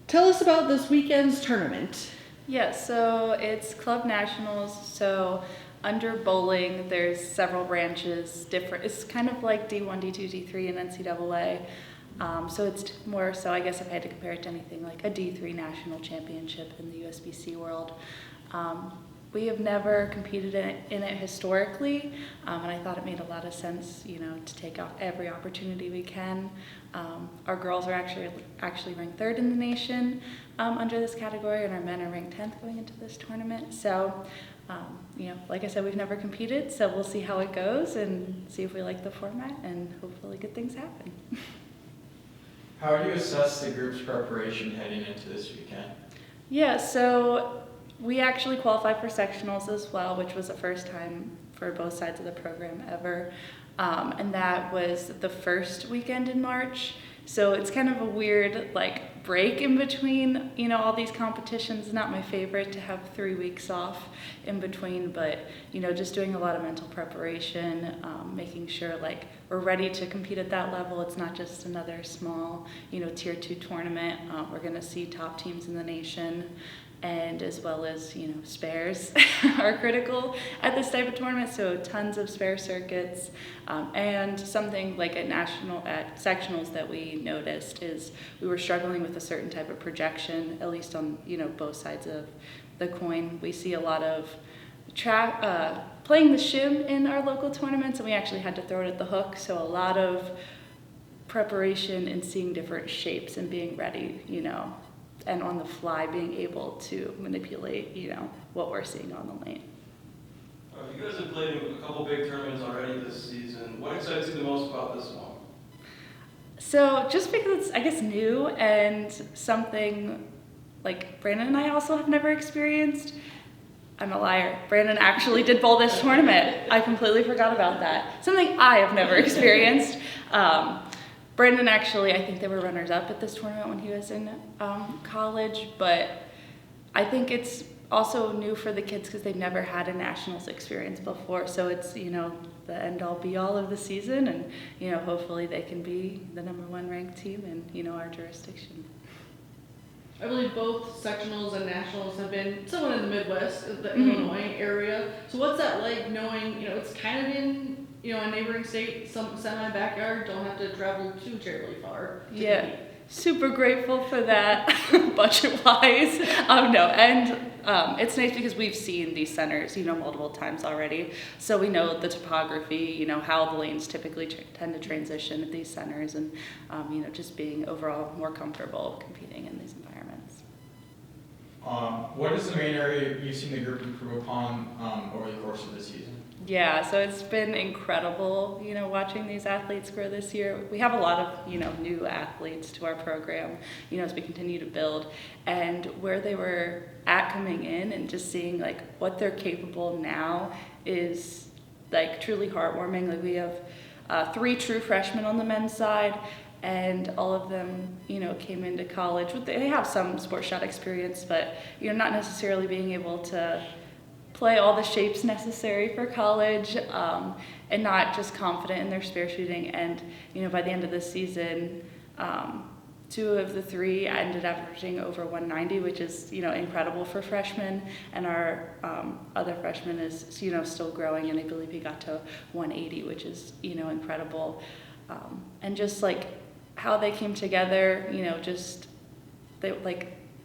Tell us about this weekend's tournament. Yeah, so it's club nationals. So under bowling, there's several branches. It's kind of like D1, D2, D3, and NCAA. So it's more so, I guess if I had to compare it to anything, like a D3 national championship in the USBC world. We have never competed in it historically, and I thought it made a lot of sense, to take every opportunity we can. Our girls are actually ranked 3rd in the nation under this category, and our men are ranked 10th going into this tournament. So, like I said, we've never competed, so we'll see how it goes and see if we like the format, and hopefully good things happen. How do you assess the group's preparation heading into this weekend? Yeah, so we actually qualified for sectionals as well, which was the first time for both sides of the program ever. And that was the first weekend in March. So it's kind of a weird break in between, all these competitions. Not my favorite to have 3 weeks off in between, but, just doing a lot of mental preparation, making sure we're ready to compete at that level. It's not just another small, tier 2 tournament. We're gonna see top teams in the nation. And as well as, spares are critical at this type of tournament. So tons of spare circuits. And something like at sectionals that we noticed is we were struggling with a certain type of projection, at least on, both sides of the coin. We see a lot of playing the shim in our local tournaments, and we actually had to throw it at the hook. So a lot of preparation and seeing different shapes and being ready, and on the fly being able to manipulate, what we're seeing on the lane. You guys have played in a couple big tournaments already this season. What excites you the most about this one? So just because it's, I guess, new and something like Brandon and I also have never experienced. I'm a liar. Brandon actually did bowl this tournament. I completely forgot about that. Something I have never experienced. Brandon actually, I think they were runners-up at this tournament when he was in college, but I think it's also new for the kids because they've never had a nationals experience before. So it's, the end-all be-all of the season, and, hopefully they can be the #1 ranked team in, our jurisdiction. I believe both sectionals and nationals have been somewhat in the Midwest, the Illinois area. So what's that like knowing, it's kind of in, a neighboring state, some semi-backyard, don't have to travel too terribly far. Yeah, super grateful for that, budget-wise. No, and it's nice because we've seen these centers, multiple times already. So we know the topography, how the lanes typically tend to transition at these centers, and, just being overall more comfortable competing in these environments. What is the main area you've seen the group improve upon over the course of the season? Yeah, so it's been incredible, watching these athletes grow this year. We have a lot of, new athletes to our program, as we continue to build. And where they were at coming in and just seeing, what they're capable now is, truly heartwarming. We have 3 true freshmen on the men's side, and all of them, came into college. They have some sports shot experience, but, not necessarily being able to play all the shapes necessary for college, and not just confident in their spare shooting. And, by the end of the season, 2 of the 3 ended up averaging over 190, which is, incredible for freshmen. And our other freshman is, still growing, and I believe he got to 180, which is, incredible. And just how they came together,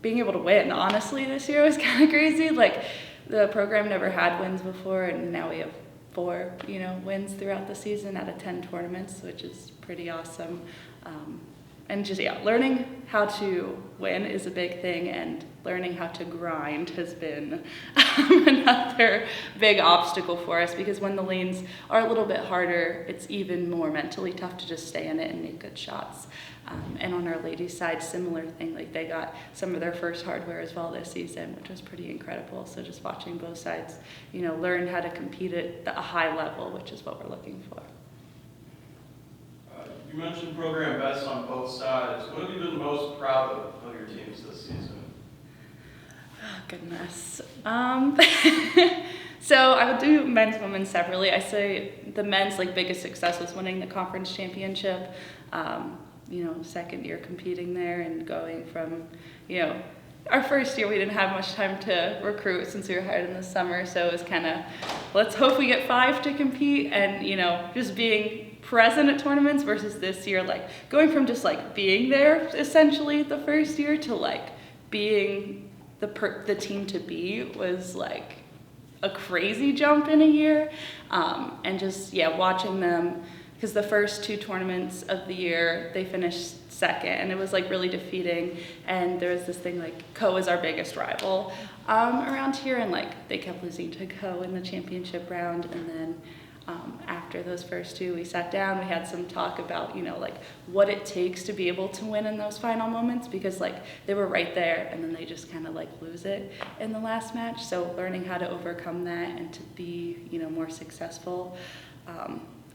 being able to win, honestly, this year was kind of crazy. The program never had wins before, and now we have 4, wins throughout the season out of 10 tournaments, which is pretty awesome. And just, learning how to win is a big thing, and learning how to grind has been another big obstacle for us, because when the lanes are a little bit harder, it's even more mentally tough to just stay in it and make good shots. And on our ladies' side, similar thing. They got some of their first hardware as well this season, which was pretty incredible. So just watching both sides, learn how to compete at a high level, which is what we're looking for. You mentioned program best on both sides. What have you been most proud of your teams this season? Oh, goodness. So I would do men's and women's separately. I say the men's biggest success was winning the conference championship. second year competing there and going from, our first year we didn't have much time to recruit since we were hired in the summer, so it was kind of, let's hope we get 5 to compete, and just being present at tournaments versus this year, like going from just like being there essentially the first year to like being the team to be was like a crazy jump in a year, and just watching them, because the first 2 tournaments of the year they finished second, and it was like really defeating, and there was this thing like Co is our biggest rival around here, and like they kept losing to Co in the championship round, and then after those first 2 we sat down, we had some talk about like what it takes to be able to win in those final moments, because like they were right there and then they just kind of like lose it in the last match, so learning how to overcome that and to be more successful,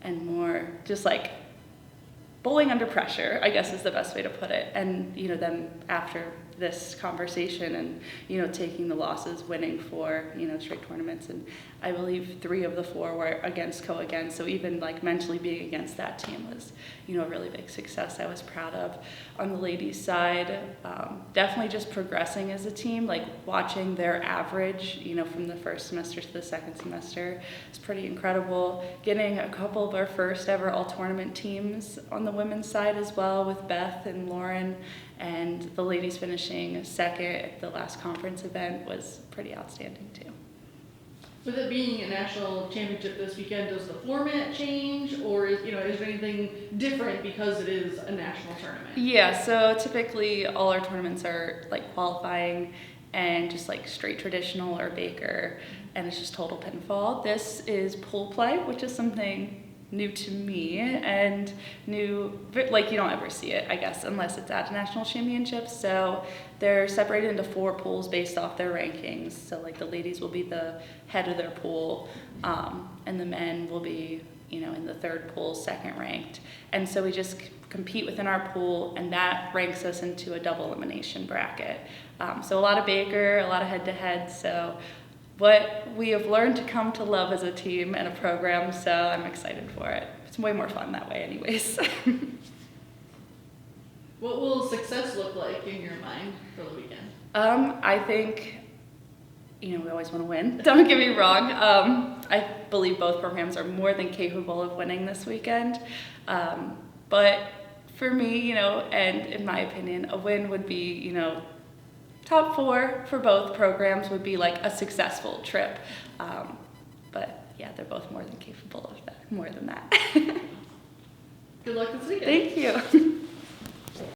and more just like bowling under pressure, I guess is the best way to put it. And then after this conversation and taking the losses, winning 4 straight tournaments, and I believe 3 of the 4 were against Co again, so even like mentally being against that team was a really big success I was proud of. On the ladies side, definitely just progressing as a team, like watching their average from the first semester to the second semester is pretty incredible. Getting a couple of our first ever all tournament teams on the women's side as well, with Beth and Lauren, and the ladies finishing second at the last conference event was pretty outstanding too. With it being a national championship this weekend, does the format change, or is there anything different because it is a national tournament? Yeah, so typically all our tournaments are like qualifying and just like straight traditional or Baker, and it's just total pinfall. This is pool play, which is something new to me and new, like you don't ever see it, I guess, unless it's at national championships. So they're separated into 4 pools based off their rankings. So like the ladies will be the head of their pool, and the men will be, in the 3rd pool, 2nd ranked. And so we just compete within our pool, and that ranks us into a double elimination bracket. So a lot of Baker, a lot of head-to-head. So what we have learned to come to love as a team and a program, so I'm excited for it. It's way more fun that way anyways. What will success look like in your mind for the weekend? I think, we always want to win. Don't get me wrong. I believe both programs are more than capable of winning this weekend. But for me, and in my opinion, a win would be, top 4 for both programs would be like a successful trip. But yeah, they're both more than capable of that, more than that. Good luck this weekend. Thank you.